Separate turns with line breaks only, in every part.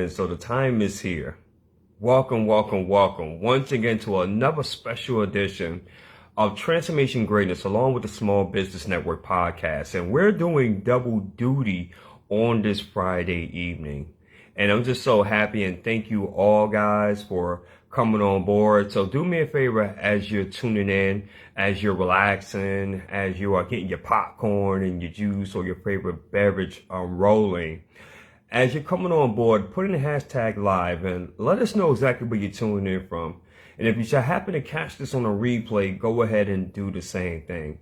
11, so the time is here. Welcome, welcome, welcome once again to another special edition of Transformation Greatness along with the Small Business Network podcast. And we're doing double duty on this Friday evening. And I'm just so happy and thank you all guys for coming on board. So do me a favor as you're tuning in, as you're relaxing, as you are getting your popcorn and your juice or your favorite beverage rolling. As you're coming on board, put in the hashtag live and let us know exactly where you're tuning in from. And if you should happen to catch this on a replay, go ahead and do the same thing.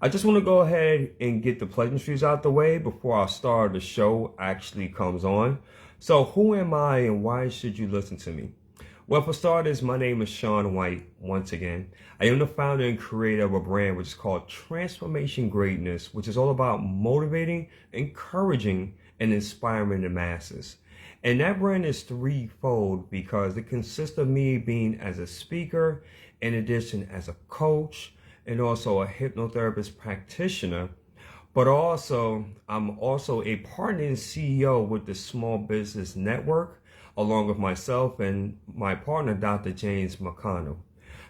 I just want to go ahead and get the pleasantries out the way before our star of the show actually comes on. So who am I and why should you listen to me? Well, for starters, my name is Shawn White. Once again, I am the founder and creator of a brand which is called Transformation Greatness, which is all about motivating, encouraging, and inspiring the masses. And that brand is threefold because it consists of me being as a speaker, in addition as a coach, and also a hypnotherapist practitioner. But also, I'm also a partner and CEO with the Small Business Network, along with myself and my partner, Dr. James McConnell.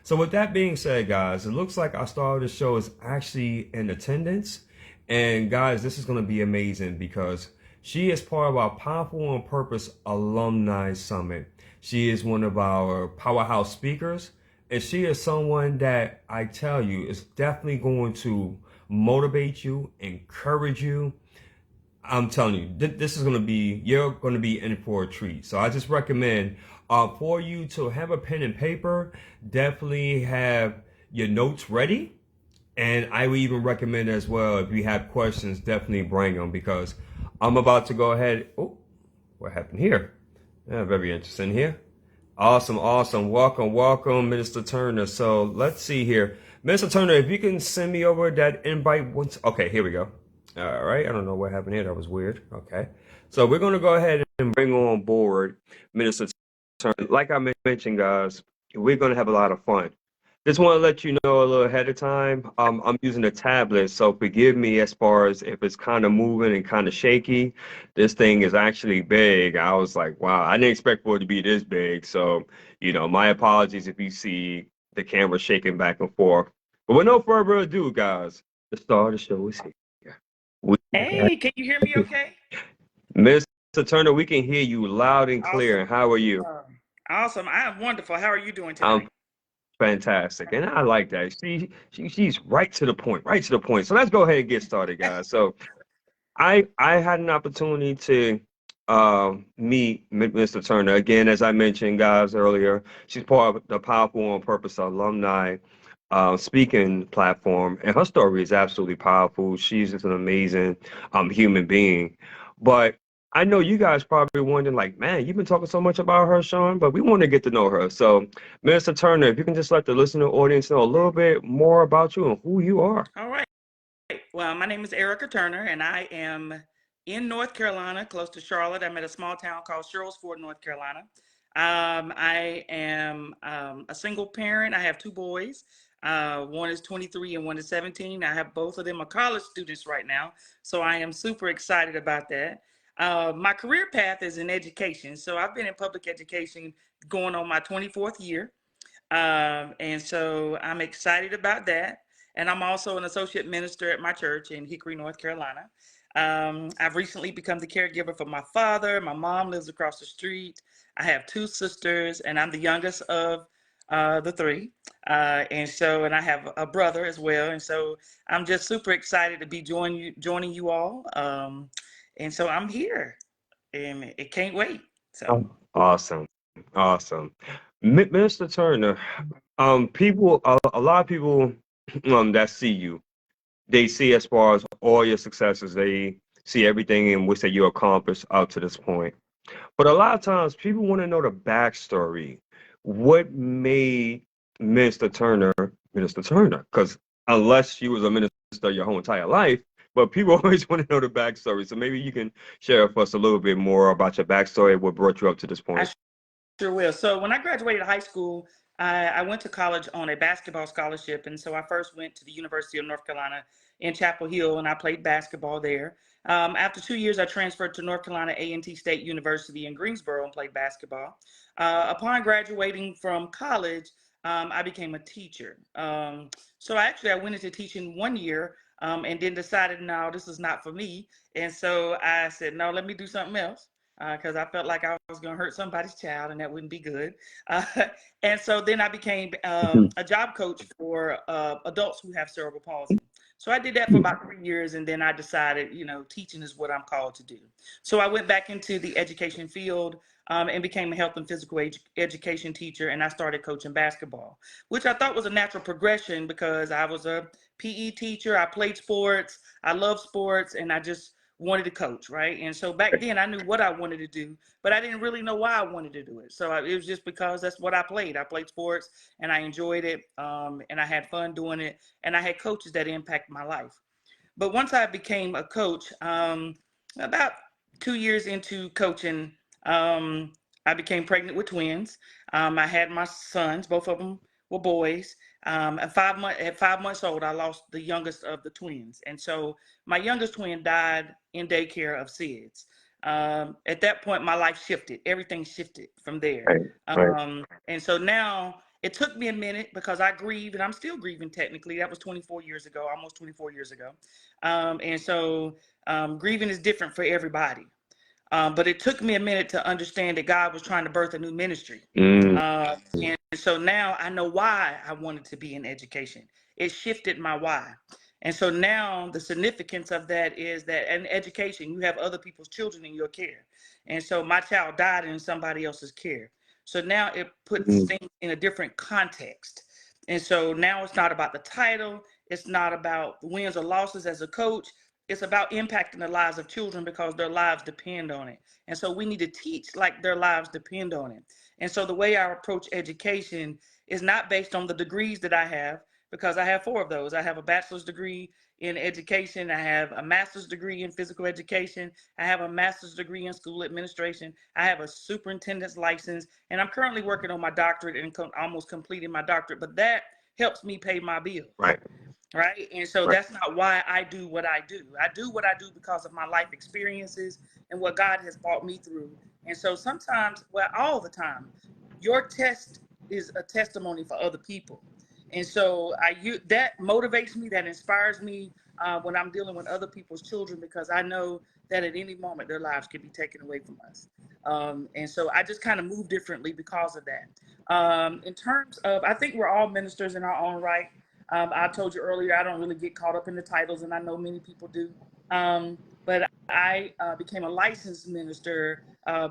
So with that being said, guys, it looks like our star of the show is actually in attendance. And guys, this is going to be amazing because she is part of our Powerful on Purpose Alumni Summit. She is one of our powerhouse speakers, and she is someone that I tell you is definitely going to motivate you, encourage you. I'm telling you, this is going to be, you're going to be in for a treat. So I just recommend for you to have a pen and paper, definitely have your notes ready. And I would even recommend as well, if you have questions, definitely bring them because I'm about to go ahead. Oh, what happened here? Yeah, very interesting here. Awesome, awesome. Welcome, welcome, Minister Turner. So let's see here. Minister Turner, if you can send me over that invite once. Okay, here we go. All right. I don't know what happened here. That was weird. Okay. So we're going to go ahead and bring on board Minister Turner. Like I mentioned, guys, we're going to have a lot of fun. Just want to let you know a little ahead of time. I'm using a tablet, so forgive me as far as if it's kind of moving and kind of shaky. This thing is actually big. I was like, wow, I didn't expect for it to be this big. So, my apologies if you see the camera shaking back and forth. But with no further ado, guys, the star of the show is here.
Hey, can you hear me okay?
Mr. Turner, we can hear you loud and clear.
Awesome.
How are you?
Awesome. I am wonderful. How are you doing
I'm
tonight?
fantastic. And I like that. She's right to the point, right to the point. So let's go ahead and get started, guys. So I had an opportunity to meet Mr. Turner. Again, as I mentioned, guys, earlier, she's part of the Powerful on Purpose alumni speaking platform. And her story is absolutely powerful. She's just an amazing human being. But I know you guys probably wondering, like, man, you've been talking so much about her, Shawn, but we want to get to know her. So, Mr. Turner, if you can just let the listener audience know a little bit more about you and who you are.
All right. Well, my name is Erica Turner, and I am in North Carolina, close to Charlotte. I'm at a small town called Shirlsford, North Carolina. I am a single parent. I have two boys. One is 23 and one is 17. I have both of them are college students right now, so I am super excited about that. My career path is in education, so I've been in public education going on my 24th year. And so I'm excited about that. And I'm also an associate minister at my church in Hickory, North Carolina. I've recently become the caregiver for my father. My mom lives across the street. I have two sisters, and I'm the youngest of the three. And I have a brother as well. And so I'm just super excited to be joining you all. And so I'm here, and it can't wait. So
Awesome. Awesome. Mr. Turner, a lot of people that see you, they see as far as all your successes, they see everything in which that you accomplished up to this point. But a lot of times people want to know the backstory. What made Mr. Turner Minister Turner? Because unless she was a minister your whole entire life, but people always want to know the backstory. So maybe you can share with us a little bit more about your backstory, what brought you up to this
I
point.
sure will. So when I graduated high school, I went to college on a basketball scholarship. And so I first went to the University of North Carolina in Chapel Hill, and I played basketball there. After 2 years, I transferred to North Carolina A&T State University in Greensboro and played basketball. Upon graduating from college, I became a teacher. So I went into teaching 1 year and then decided, no, this is not for me. And so I said, no, let me do something else because I felt like I was going to hurt somebody's child and that wouldn't be good. Uh, and so then I became a job coach for adults who have cerebral palsy. So I did that for about 3 years, and then I decided, teaching is what I'm called to do. So I went back into the education field and became a health and physical education teacher, and I started coaching basketball, which I thought was a natural progression because I was a PE teacher. I played sports. I love sports, and I just wanted to coach, right? And so back then I knew what I wanted to do, but I didn't really know why I wanted to do it. So it was just because that's what I played. I played sports and I enjoyed it, and I had fun doing it, and I had coaches that impacted my life. But once I became a coach, about 2 years into coaching, I became pregnant with twins. I had my sons, both of them were boys. At 5 months old, I lost the youngest of the twins. And so my youngest twin died in daycare of SIDS. At that point, my life shifted. Everything shifted from there.
Right, right.
And so now it took me a minute because I grieve, and I'm still grieving technically. That was 24 years ago, almost 24 years ago. And so grieving is different for everybody. But it took me a minute to understand that God was trying to birth a new ministry.
Mm,
And so now I know why I wanted to be in education. It shifted my why. And so now the significance of that is that in education, you have other people's children in your care. And so my child died in somebody else's care. So now it puts
mm,
things in a different context. And so now it's not about the title. It's not about the wins or losses as a coach. It's about impacting the lives of children because their lives depend on it. And so we need to teach like their lives depend on it. And so the way I approach education is not based on the degrees that I have, because I have four of those. I have a bachelor's degree in education. I have a master's degree in physical education. I have a master's degree in school administration. I have a superintendent's license. And I'm currently working on my doctorate and almost completing my doctorate. But that helps me pay my bills.
right,
Right. And so
right.
that's not why I do what I do. I do what I do because of my life experiences and what God has brought me through. And so sometimes, well, all the time, your test is a testimony for other people. And so that motivates me, that inspires me when I'm dealing with other people's children, because I know that at any moment their lives could be taken away from us. And so I just kind of move differently because of that. In terms of, I think we're all ministers in our own right. I told you earlier, I don't really get caught up in the titles, and I know many people do. But I became a licensed minister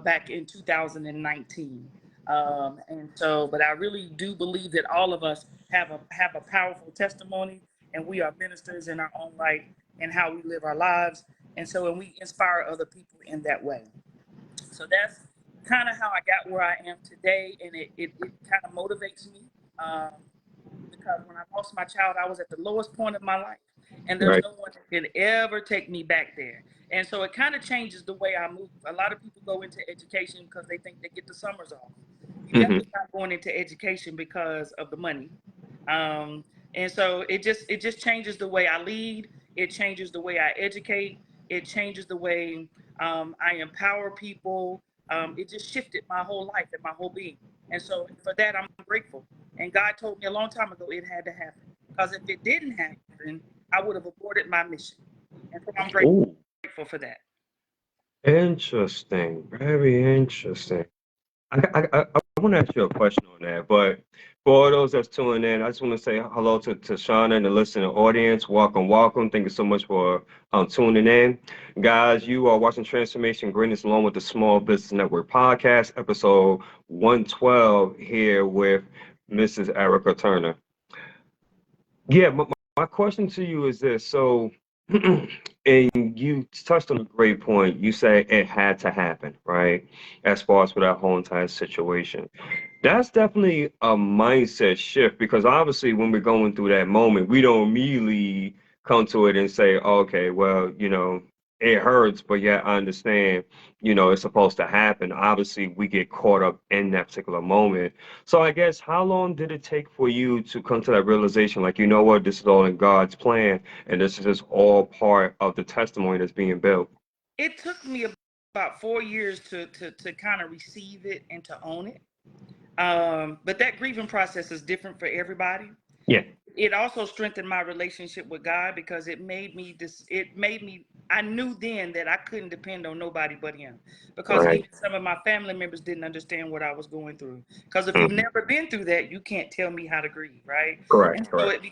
back in 2019. But I really do believe that all of us have a powerful testimony, and we are ministers in our own right and how we live our lives. And we inspire other people in that way. So that's kind of how I got where I am today, and it kind of motivates me. Um, because when I lost my child, I was at the lowest point of my life, and there's
Right.
no one that can ever take me back there. And so it kind of changes the way I move. A lot of people go into education because they think they get the summers off. You
Hmm.
definitely not going into education because of the money. Um, and so it just changes the way I lead. It changes the way I educate. It changes the way I empower people. It just shifted my whole life and my whole being. And so for that, I'm grateful. And God told me a long time ago it had to happen. Because if it didn't happen, I would have aborted my mission. And so I'm
Ooh,
grateful for that.
interesting. Very interesting. I want to ask you a question on that, but for all those that's tuning in, I just want to say hello to Shawn and the listening audience. Welcome, welcome. Thank you so much for tuning in. Guys, you are watching Transformation Greatness along with the Small Business Network podcast, episode 112 here with Mrs. Erica Turner. Yeah, my question to you is this. So, and you touched on a great point. You say it had to happen, right? As far as for that whole entire situation. That's definitely a mindset shift because obviously when we're going through that moment, we don't immediately come to it and say, okay, well, it hurts, but yeah, I understand, it's supposed to happen. Obviously, we get caught up in that particular moment. So I guess how long did it take for you to come to that realization, like, you know what, this is all in God's plan, and this is just all part of the testimony that's being built?
It took me about 4 years to kind of receive it and to own it. But that grieving process is different for everybody.
Yeah,
It also strengthened my relationship with God because it made me I knew then that I couldn't depend on nobody but him, because
right.
even some of my family members didn't understand what I was going through, because if you've
Mhm.
never been through that, you can't tell me how to grieve, right?
Correct,
And so
correct.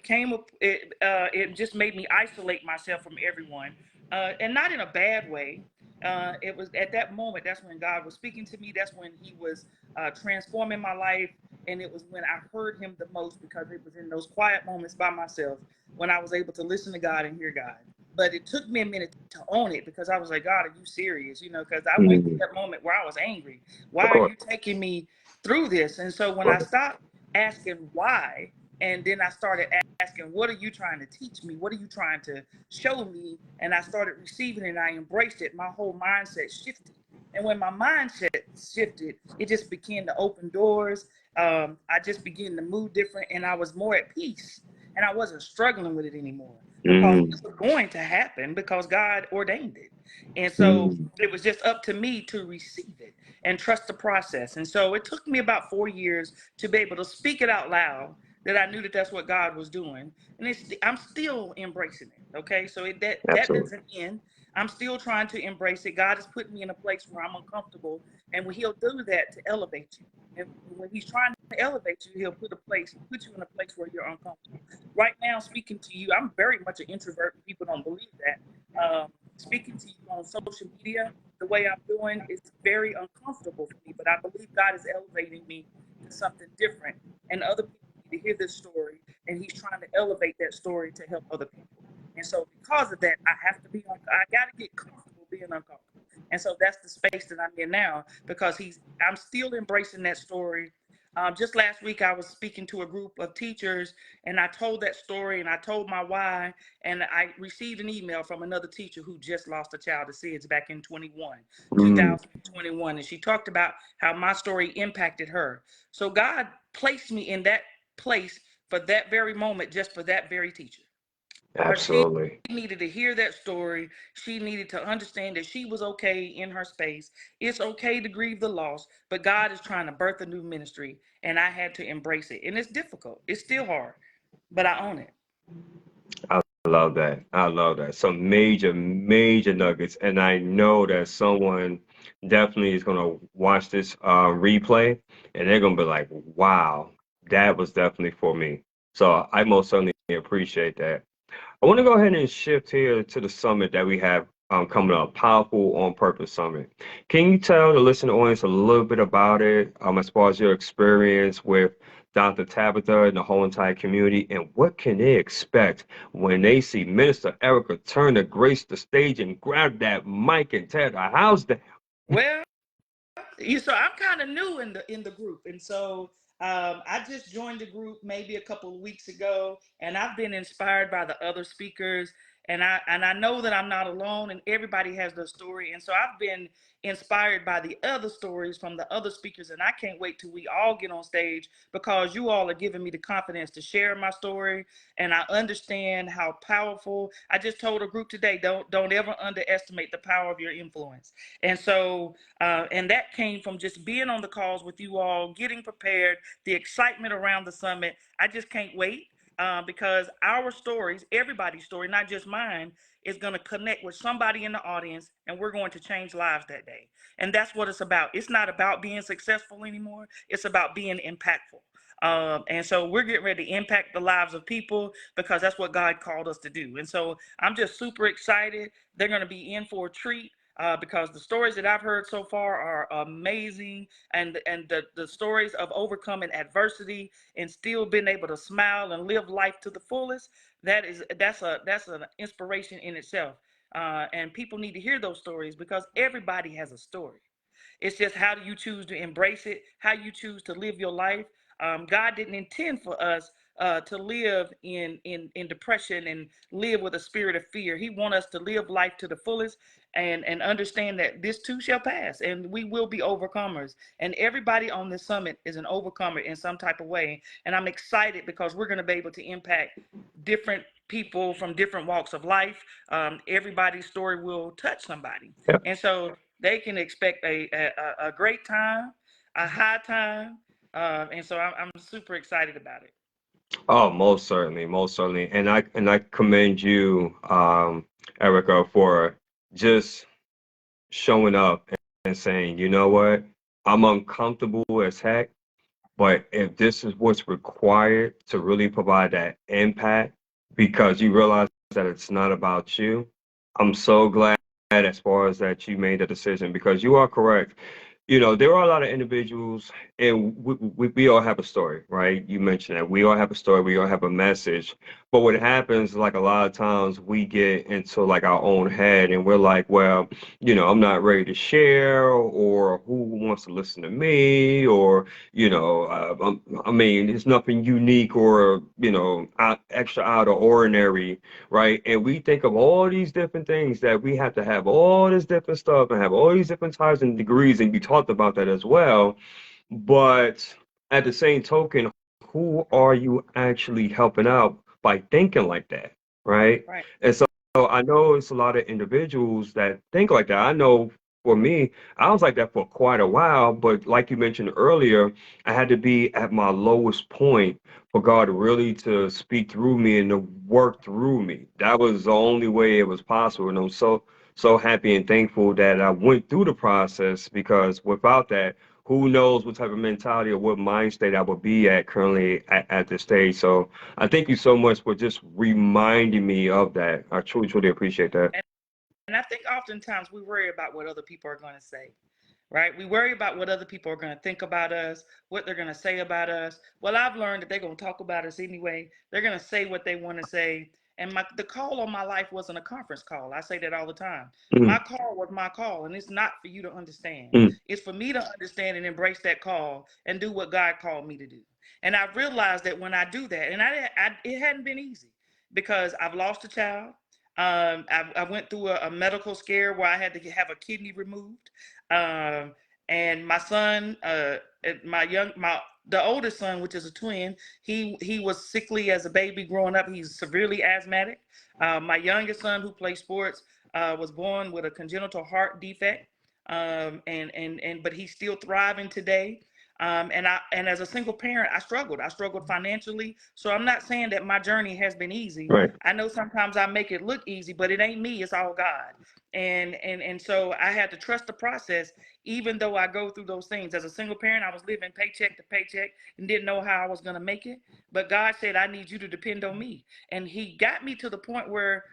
it just made me isolate myself from everyone, and not in a bad way. It was at that moment, that's when God was speaking to me, that's when he was transforming my life, and it was when I heard him the most, because it was in those quiet moments by myself when I was able to listen to God and hear God. But it took me a minute to own it, because I was like, God, are you serious? Because I went through
Mhm.
that moment where I was angry. Why
Of
are
course,
you taking me through this? And so when I
right.
stopped asking why, and then I started asking, what are you trying to teach me? What are you trying to show me? And I started receiving it and I embraced it. My whole mindset shifted. And when my mindset shifted, it just began to open doors. I just began to move different, and I was more at peace, and I wasn't struggling with it anymore, because
Mm,
it was going to happen because God ordained it. And so
mm,
it was just up to me to receive it and trust the process. And so it took me about 4 years to be able to speak it out loud, that I knew that that's what God was doing. And I'm still embracing it. Okay. So that
absolutely.
doesn't end. I'm still trying to embrace it. God has put me in a place where I'm uncomfortable, and he'll do that to elevate you. And when he's trying to elevate you, he'll put you in a place where you're uncomfortable. Right now, speaking to you, I'm very much an introvert, and people don't believe that. Speaking to you on social media, the way I'm doing, is very uncomfortable for me, but I believe God is elevating me to something different, and other people need to hear this story, and he's trying to elevate that story to help other people. And so, because of that, I got to get comfortable being uncomfortable. And so that's the space that I'm in now, because I'm still embracing that story. Just last week, I was speaking to a group of teachers, and I told that story, and I told my why, and I received an email from another teacher who just lost a child to SIDS back in
Mm,
2021, and she talked about how my story impacted her. So God placed me in that place for that very moment, just for that very teacher, because she
absolutely.
needed to hear that story. She needed to understand that she was okay in her space. It's okay to grieve the loss, but God is trying to birth a new ministry, and I had to embrace it. And it's difficult. It's still hard, but I own it.
I love that. I love that. Some major, major nuggets. And I know that someone definitely is going to watch this replay and they're going to be like, wow, that was definitely for me. So I most certainly appreciate that. I want to go ahead and shift here to the summit that we have coming up, Powerful on Purpose Summit. Can you tell the listening audience a little bit about it, as far as your experience with Dr. Tabitha and the whole entire community, and what can they expect when they see Minister Erica Turner grace the stage and grab that mic and tear the house down?
Well, so I'm kind of new in the group, and so I just joined the group maybe a couple of weeks ago, and I've been inspired by the other speakers, and I know that I'm not alone, and everybody has their story, and so I've been inspired by the other stories from the other speakers, and I can't wait till we all get on stage, because you all are giving me the confidence to share my story, and I understand how powerful. I just told a group today, don't ever underestimate the power of your influence, and so and that came from just being on the calls with you all, getting prepared, the excitement around the summit. I just can't wait, because our stories, everybody's story, not just mine, is going to connect with somebody in the audience, and we're going to change lives that day. And that's what it's about. It's not about being successful anymore, it's about being impactful. And so we're getting ready to impact the lives of people, because that's what God called us to do. And so I'm just super excited. They're going to be in for a treat, because the stories that I've heard so far are amazing, and the stories of overcoming adversity and still being able to smile and live life to the fullest. That's an inspiration in itself, and people need to hear those stories, because everybody has a story. It's just, how do you choose to embrace it? How you choose to live your life? God didn't intend for us to live in depression and live with a spirit of fear. He wants us to live life to the fullest and understand that this too shall pass and we will be overcomers. And everybody on this summit is an overcomer in some type of way. And I'm excited because we're going to be able to impact different people from different walks of life. Everybody's story will touch somebody.
Yeah.
And so they can expect a great time, a high time. And so I'm super excited about it.
Oh, most certainly, and I commend you, Erica, for just showing up and saying, you know what, I'm uncomfortable as heck, but if this is what's required to really provide that impact, because you realize that it's not about you, I'm so glad as far as that you made the decision because you are correct. You know, there are a lot of individuals, and we all have a story, right? You mentioned that we all have a story, we all have a message. But what happens, like a lot of times, we get into like our own head, and we're like, well, I'm not ready to share, or who wants to listen to me, or I mean, it's nothing unique or extra out of ordinary, right? And we think of all these different things that we have to have all this different stuff and have all these different types and degrees, and you talked about that as well. But at the same token, who are you actually helping out by thinking like that, right?
Right.
And so I know it's a lot of individuals that think like that. I know for me, I was like that for quite a while, but like you mentioned earlier, I had to be at my lowest point for God really to speak through me and to work through me. That was the only way it was possible. And I'm so happy and thankful that I went through the process because without that, who knows what type of mentality or what mind state I would be at currently at this stage. So I thank you so much for just reminding me of that. I truly, truly appreciate that.
And I think oftentimes we worry about what other people are going to say, right? We worry about what other people are going to think about us, what they're going to say about us. Well, I've learned that they're going to talk about us anyway. They're going to say what they want to say. And the call on my life wasn't a conference call. I say that all the time.
Mm,
My call was my call, and it's not for you to understand.
mm,
It's for me to understand and embrace that call and do what God called me to do. And I've realized that when I do that, and it hadn't been easy because I've lost a child. I went through a medical scare where I had to have a kidney removed. Um, and my son, the oldest son, which is a twin, he was sickly as a baby growing up. He's severely asthmatic. My youngest son, who plays sports, was born with a congenital heart defect. But he's still thriving today. And as a single parent, I struggled. I struggled financially. So I'm not saying that my journey has been easy.
right,
I know sometimes I make it look easy, but it ain't me. It's all God. And so I had to trust the process, even though I go through those things. As a single parent, I was living paycheck to paycheck and didn't know how I was going to make it. But God said, I need you to depend on me. And He got me to the point where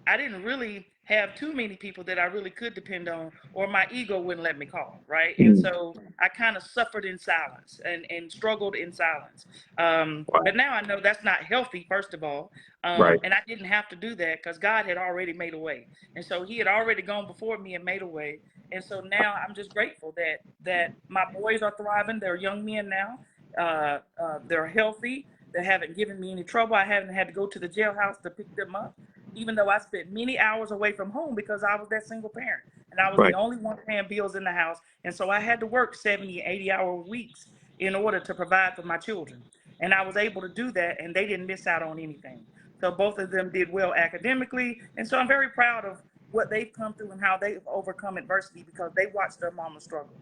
I didn't really have too many people that I really could depend on, or my ego wouldn't let me call, right? And
mm,
so I kind of suffered in silence and struggled in silence.
right,
But now I know that's not healthy, first of all.
right,
And I didn't have to do that because God had already made a way. And so He had already gone before me and made a way. And so now I'm just grateful that my boys are thriving. They're young men now. They're healthy. They haven't given me any trouble. I haven't had to go to the jailhouse to pick them up, even though I spent many hours away from home because I was that single parent and I was the
right,
only one paying bills in the house. And so I had to work 70, 80-hour weeks in order to provide for my children. And I was able to do that, and they didn't miss out on anything. So both of them did well academically. And so I'm very proud of what they've come through and how they've overcome adversity because they watched their mama struggle.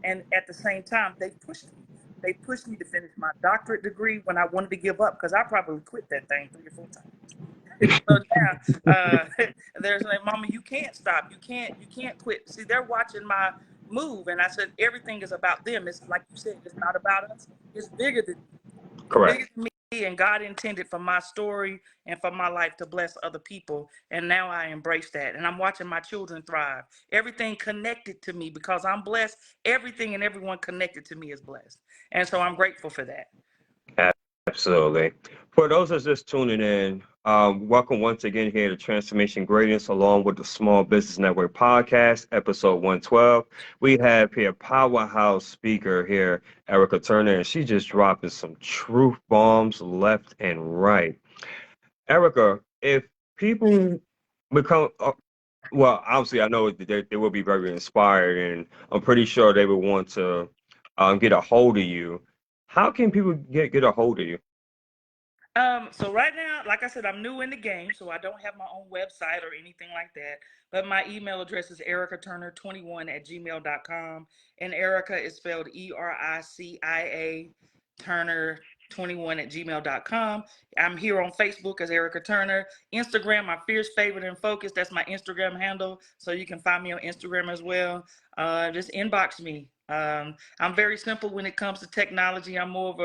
And at the same time, they pushed me. They pushed me to finish my doctorate degree when I wanted to give up because I probably quit that thing 3 or 4 times. So now there's like, Mama, you can't stop. You can't quit. See, they're watching my move, and I said everything is about them. It's like you said, it's not about us. It's bigger than me. It's
correct.
bigger than me, and God intended for my story and for my life to bless other people. And now I embrace that, and I'm watching my children thrive. Everything connected to me because I'm blessed. Everything and everyone connected to me is blessed, and so I'm grateful for that.
Absolutely. For those that's just tuning in, Welcome once again here to Transformation Greatness, along with the Small Business Network podcast, episode 112. We have here powerhouse speaker here, Erica Turner, and she just dropping some truth bombs left and right. Erica, if people become, well, obviously, I know that they will be very inspired, and I'm pretty sure they will want to get a hold of you. How can people get a hold of you?
So right now, like I said, I'm new in the game, so I don't have my own website or anything like that. But my email address is ericaturner21 at gmail.com. And Erica is spelled Ericia Turner 21 at gmail.com. I'm here on Facebook as Erica Turner. Instagram, my fierce favorite and focus. That's my Instagram handle. So you can find me on Instagram as well. Just inbox me. I'm very simple when it comes to technology. I'm more of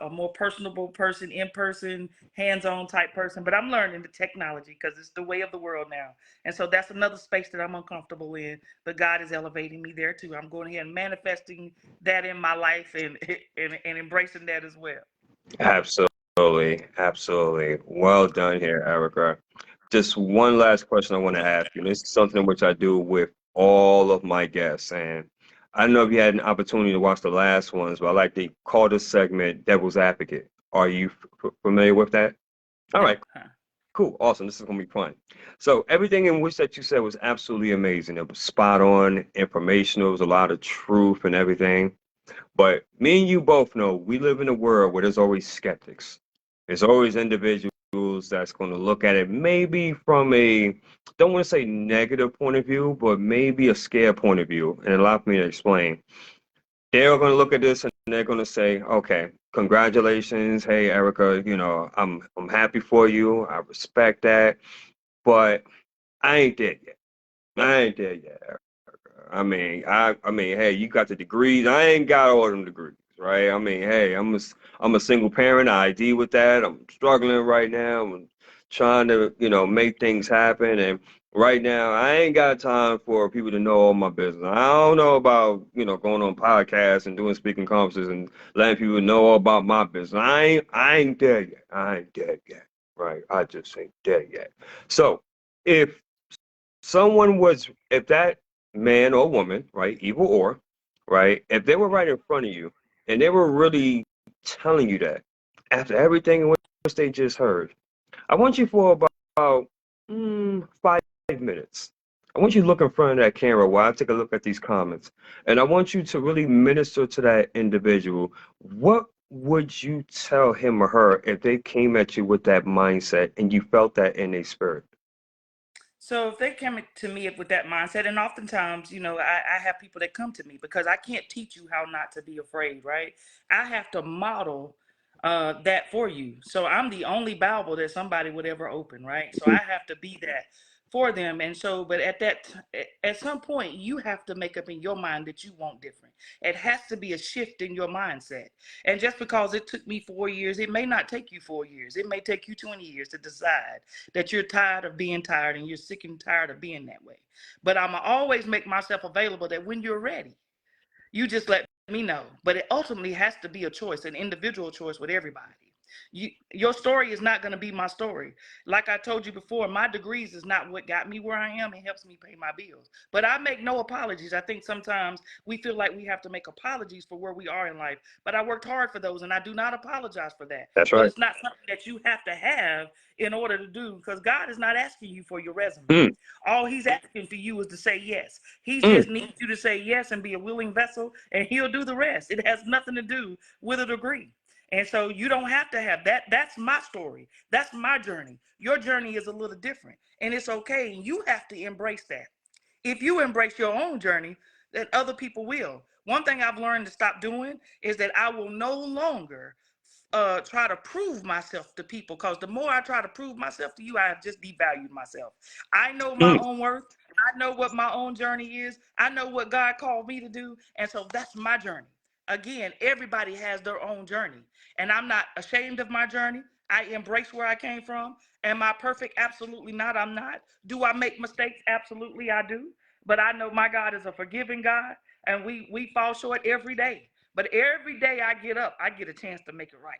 a more personable person, in person, hands on type person. But I'm learning the technology because it's the way of the world now. And so that's another space that I'm uncomfortable in. But God is elevating me there too. I'm going ahead and manifesting that in my life and embracing that as well.
Absolutely, absolutely. Well done here, Erica. Just one last question I want to ask you. This is something which I do with all of my guests, and I don't know if you had an opportunity to watch the last ones, but I like to call this segment "Devil's Advocate." Are you familiar with that? All
No.
right, cool, awesome. This is gonna be fun. So everything in which that you said was absolutely amazing. It was spot on, informational. It was a lot of truth and everything. But me and you both know we live in a world where there's always skeptics. There's always individuals that's going to look at it maybe from a, don't want to say negative point of view, but maybe a scare point of view. And allow me to explain. They're going to look at this and they're going to say, okay, congratulations. Hey, Erica, I'm happy for you. I respect that. But I ain't there yet. I ain't there yet. I mean, hey, you got the degrees. I ain't got all them degrees, right? I mean, hey, I'm a single parent. I deal with that. I'm struggling right now. I'm trying to, make things happen. And right now, I ain't got time for people to know all my business. I don't know about, going on podcasts and doing speaking conferences and letting people know all about my business. I ain't there yet. I ain't there yet, right? I just ain't there yet. So, if if that man or woman, right, either or, right, if they were right in front of you and they were really telling you that after everything in which they just heard, I want you for about 5 minutes. I want you to look in front of that camera while I take a look at these comments. And I want you to really minister to that individual. What would you tell him or her if they came at you with that mindset and you felt that in their spirit?
So if they come to me with that mindset, and oftentimes, I have people that come to me because I can't teach you how not to be afraid, right? I have to model that for you. So I'm the only Bible that somebody would ever open, right? So I have to be that for them. And so, but at some point, you have to make up in your mind that you want different. It has to be a shift in your mindset. And just because it took me 4 years, it may not take you 4 years. It may take you 20 years to decide that you're tired of being tired and you're sick and tired of being that way. But I'm going to always make myself available that when you're ready, you just let me know. But it ultimately has to be a choice, an individual choice with everybody. Your story is not going to be my story. Like I told you before, my degrees is not what got me where I am. It helps me pay my bills. But I make no apologies. I think sometimes we feel like we have to make apologies for where we are in life. But I worked hard for those and I do not apologize for that.
That's
But
right.
it's not something that you have to have in order to do because God is not asking you for your resume.
Mm,
All he's asking for you is to say yes. He
mm,
just needs you to say yes and be a willing vessel, and he'll do the rest. It has nothing to do with a degree. And so you don't have to have that. That's my story. That's my journey. Your journey is a little different, and it's okay. And you have to embrace that. If you embrace your own journey, then other people will. One thing I've learned to stop doing is that I will no longer try to prove myself to people because the more I try to prove myself to you, I have just devalued myself. I know my
mm.
own worth. I know what my own journey is. I know what God called me to do. And so that's my journey. Again, everybody has their own journey. And I'm not ashamed of my journey. I embrace where I came from. Am I perfect? Absolutely not. I'm not. Do I make mistakes? Absolutely, I do. But I know my God is a forgiving God, and we fall short every day. But every day I get up, I get a chance to make it right.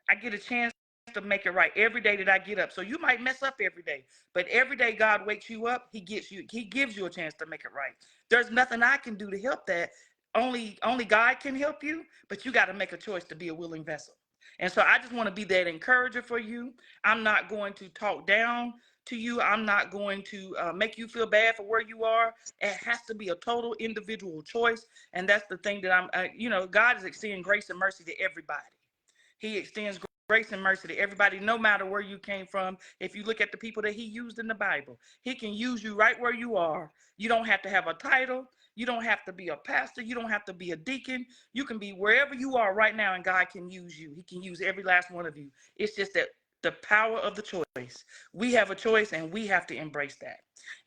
I get a chance to make it right every day that I get up. So you might mess up every day, but every day God wakes you up, he gives you a chance to make it right. There's nothing I can do to help that. Only God can help you, but you got to make a choice to be a willing vessel. And so I just want to be that encourager for you. I'm not going to talk down to you. I'm not going to make you feel bad for where you are. It has to be a total individual choice. And that's the thing that God is extending grace and mercy to everybody. He extends grace and mercy to everybody, no matter where you came from. If you look at the people that he used in the Bible, he can use you right where you are. You don't have to have a title. You don't have to be a pastor. You don't have to be a deacon. You can be wherever you are right now, and God can use you. He can use every last one of you. It's just that the power of the choice. We have a choice, and we have to embrace that.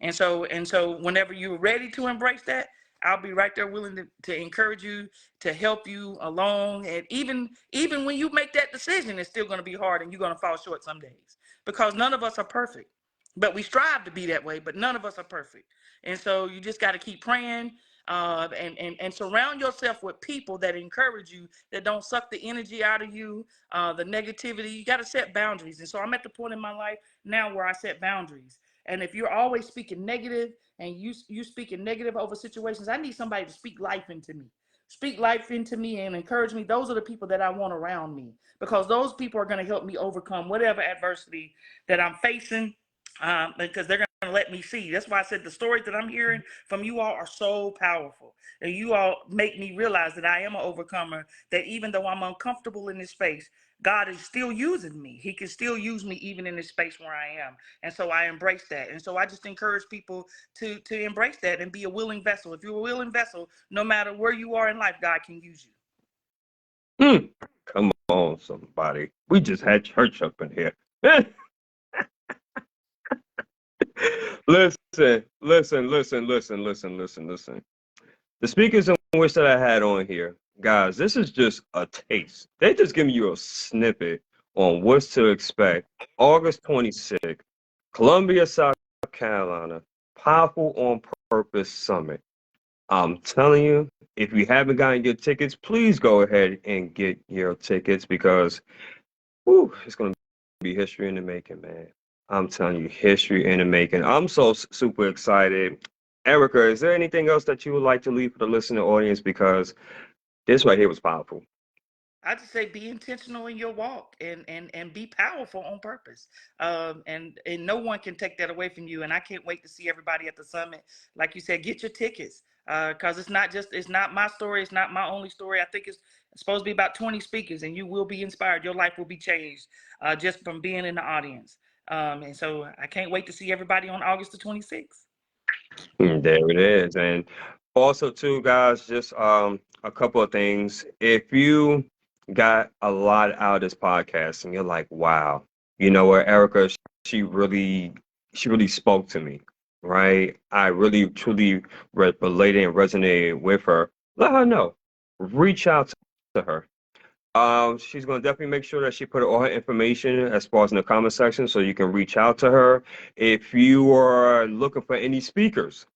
And so whenever you're ready to embrace that, I'll be right there willing to encourage you, to help you along. And even when you make that decision, it's still going to be hard and you're going to fall short some days, because none of us are perfect. But we strive to be that way, but none of us are perfect. And so you just got to keep praying, and surround yourself with people that encourage you, that don't suck the energy out of you, the negativity. You got to set boundaries. And so I'm at the point in my life now where I set boundaries. And if you're always speaking negative, and you speaking negative over situations, I need somebody to speak life into me. Speak life into me and encourage me. Those are the people that I want around me, because those people are going to help me overcome whatever adversity that I'm facing, because they're going to let me see. That's why I said the stories that I'm hearing from you all are so powerful. And you all make me realize that I am an overcomer, that even though I'm uncomfortable in this space, God is still using me. He can still use me even in this space where I am. And so I embrace that. And so I just encourage people to embrace that and be a willing vessel. If you're a willing vessel, no matter where you are in life, God can use you.
Come on, somebody. We just had church up in here. Listen. The speakers in which that I had on here, guys, this is just a taste. They're just giving you a snippet on what's to expect. August 26th, Columbia, South Carolina, Powerful on Purpose Summit. I'm telling you, if you haven't gotten your tickets, please go ahead and get your tickets, because it's going to be history in the making, man. I'm telling you, history in the making. I'm so super excited. Erica, is there anything else that you would like to leave for the listening audience? Because this right here was powerful.
I just say be intentional in your walk, and be powerful on purpose. And no one can take that away from you. And I can't wait to see everybody at the summit. Like you said, get your tickets, because it's not my story. It's not my only story. I think it's supposed to be about 20 speakers, and you will be inspired. Your life will be changed, just from being in the audience. And so I can't wait to see everybody on August the 26th.
There it is. And also, too, guys, just a couple of things. If you got a lot out of this podcast and you're like, wow, you know what, Erica, she really she really spoke to me, right? I really truly related and resonated with her. Let her know. Reach out to her. She's going to definitely make sure that she put all her information as far as in the comment section, so you can reach out to her. If you are looking for any speakers,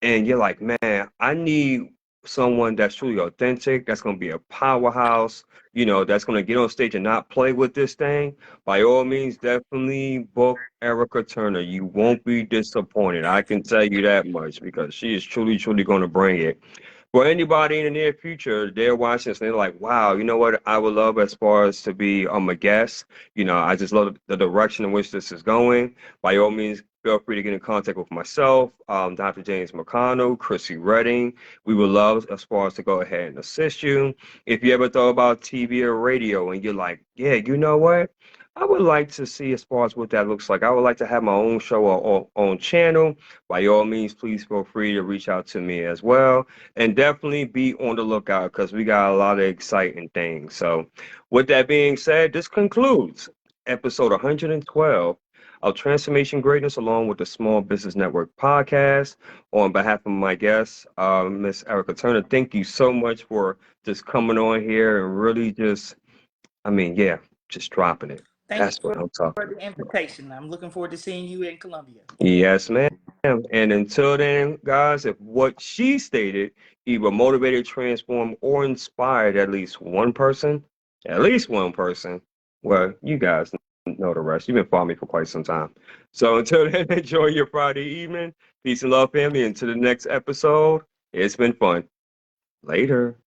and you're like, man, I need someone that's truly authentic, that's going to be a powerhouse, that's going to get on stage and not play with this thing, by all means, definitely book Erica Turner. You won't be disappointed. I can tell you that much, because she is truly, truly going to bring it. For anybody in the near future, they're watching this and they're like, wow, you know what I would love as far as to be a guest. I just love the direction in which this is going. By all means, feel free to get in contact with myself, Dr. James McConnell, Chrissy Redding. We would love as far as to go ahead and assist you. If you ever thought about TV or radio and you're like, yeah, you know what? I would like to see as far as what that looks like. I would like to have my own show or own channel. By all means, please feel free to reach out to me as well. And definitely be on the lookout, because we got a lot of exciting things. So with that being said, this concludes episode 112 of Transformation Greatness, along with the Small Business Network podcast. On behalf of my guest, Miss Erica Turner, thank you so much for just coming on here and really just, just dropping it.
Thank you
That's what I'm
for
talking
the invitation. I'm looking forward to seeing you in Columbia.
about. Yes, ma'am. And until then, guys, if what she stated either motivated, transformed, or inspired at least one person, well, you guys know the rest. You've been following me for quite some time. So until then, enjoy your Friday evening. Peace and love, family. Until the next episode, it's been fun. Later.